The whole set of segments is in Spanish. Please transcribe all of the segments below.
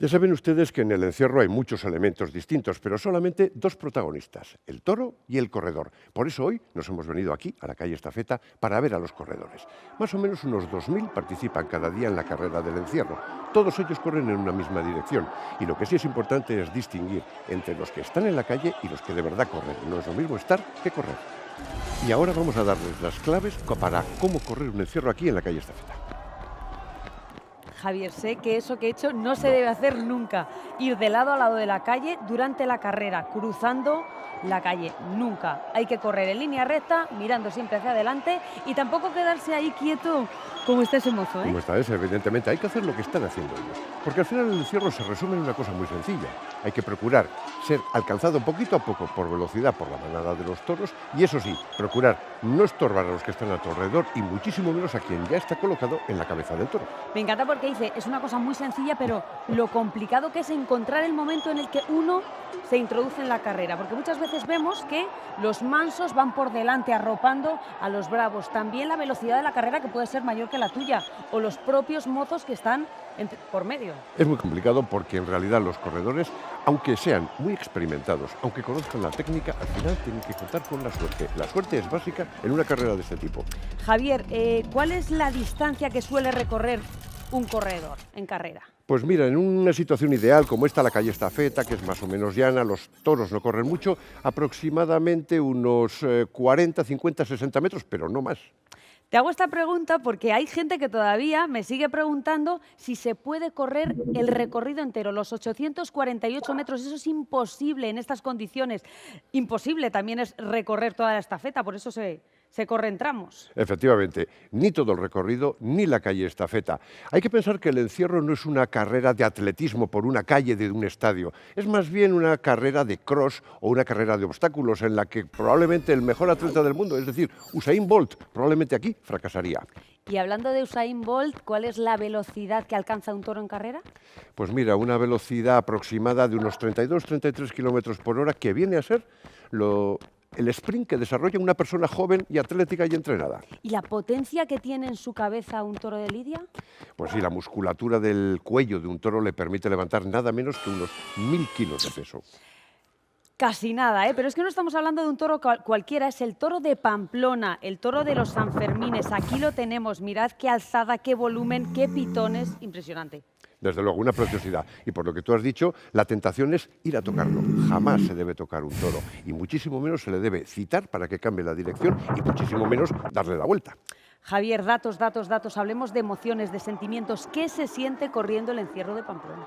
Ya saben ustedes que en el encierro hay muchos elementos distintos, pero solamente dos protagonistas, el toro y el corredor. Por eso hoy nos hemos venido aquí, a la calle Estafeta, para ver a los corredores. Más o menos unos 2000 participan cada día en la carrera del encierro. Todos ellos corren en una misma dirección. Y lo que sí es importante es distinguir entre los que están en la calle y los que de verdad corren. No es lo mismo estar que correr. Y ahora vamos a darles las claves para cómo correr un encierro aquí en la calle Estafeta. Javier, sé que eso que he hecho no se debe hacer nunca. Ir de lado a lado de la calle durante la carrera, cruzando la calle. Nunca. Hay que correr en línea recta, mirando siempre hacia adelante y tampoco quedarse ahí quieto como está ese mozo, ¿eh? Como está ese, evidentemente, hay que hacer lo que están haciendo ellos. Porque al final el encierro se resume en una cosa muy sencilla. Hay que procurar ser alcanzado poquito a poco por velocidad por la manada de los toros y eso sí, procurar no estorbar a los que están a tu alrededor y muchísimo menos a quien ya está colocado en la cabeza del toro. Me encanta porque dice, es una cosa muy sencilla, pero lo complicado que es encontrar el momento en el que uno se introduce en la carrera, porque muchas veces vemos que los mansos van por delante arropando a los bravos, también la velocidad de la carrera que puede ser mayor que la tuya, o los propios mozos que están por medio. Es muy complicado porque en realidad los corredores, aunque sean muy experimentados, aunque conozcan la técnica, al final tienen que contar con la suerte. La suerte es básica en una carrera de este tipo. Javier, ¿cuál es la distancia que suele recorrer un corredor en carrera? Pues mira, en una situación ideal como esta, la calle Estafeta, que es más o menos llana, los toros no corren mucho, aproximadamente unos 40, 50, 60 metros, pero no más. Te hago esta pregunta porque hay gente que todavía me sigue preguntando si se puede correr el recorrido entero, los 848 metros. Eso es imposible en estas condiciones. Imposible también es recorrer toda la estafeta, por eso se corre en tramos. Efectivamente, ni todo el recorrido, ni la calle Estafeta. Hay que pensar que el encierro no es una carrera de atletismo por una calle de un estadio. Es más bien una carrera de cross o una carrera de obstáculos en la que probablemente el mejor atleta del mundo, es decir, Usain Bolt, probablemente aquí fracasaría. Y hablando de Usain Bolt, ¿cuál es la velocidad que alcanza un toro en carrera? Pues mira, una velocidad aproximada de unos 32-33 kilómetros por hora, que viene a ser el sprint que desarrolla una persona joven y atlética y entrenada. ¿Y la potencia que tiene en su cabeza un toro de lidia? Pues sí, la musculatura del cuello de un toro le permite levantar nada menos que unos 1000 kilos de peso. Casi nada, ¿eh? Pero es que no estamos hablando de un toro cualquiera, es el toro de Pamplona, el toro de los Sanfermines. Aquí lo tenemos, mirad qué alzada, qué volumen, qué pitones, impresionante. Desde luego, una preciosidad. Y por lo que tú has dicho, la tentación es ir a tocarlo. Jamás se debe tocar un toro y muchísimo menos se le debe citar para que cambie la dirección y muchísimo menos darle la vuelta. Javier, datos, hablemos de emociones, de sentimientos. ¿Qué se siente corriendo el encierro de Pamplona?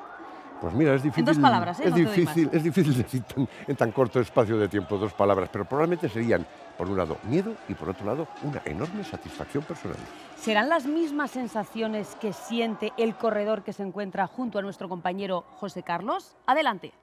Pues mira, es difícil, en 2 palabras, ¿eh? es No te doy más. difícil decir en tan corto espacio de tiempo 2 palabras, pero probablemente serían, por un lado, miedo y por otro lado, una enorme satisfacción personal. ¿Serán las mismas sensaciones que siente el corredor que se encuentra junto a nuestro compañero José Carlos? Adelante.